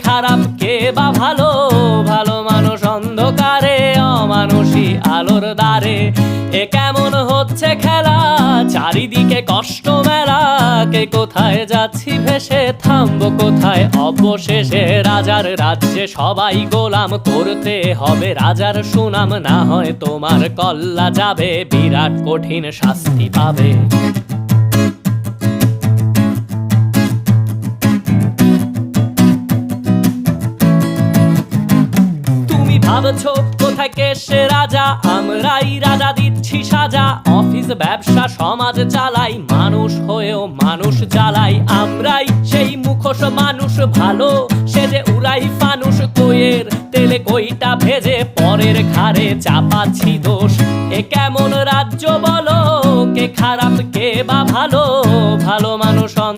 খারাপ কে বা ভালো, ভালো মানুষ অন্ধকারে, অমানুষী আলোর দ্বারে। এ কেমন হচ্ছে খেলা, চারিদিকে কষ্ট মেলা, কে কোথায় যাচ্ছি ভেসে, থামবো কোথায় অবশেষে। রাজার রাজ্যে সবাই গোলাম, করতে হবে রাজার সুনাম, না হয় তোমার কল্লা যাবে, বিরাট কঠিন শাস্তি পাবে। ভাবছো কোথায় কে সে রাজা, আমরাই রাজা দিচ্ছি সাজা। অফিস ব্যবসা সমাজ চালাই, মানুষ হয়েও মানুষ জ্বালাই। আমরাই সেই মুখোশ মানুষ ভালো, সে যে উড়াই ফানুষ, কইয়ের তেলে কইটা ভেজে পরের ঘাড়ে চাপাচ্ছি দোষ। এ কেমন রাজ্য বলো, কে খারাপ কে বা ভালো, ভালো মানুষ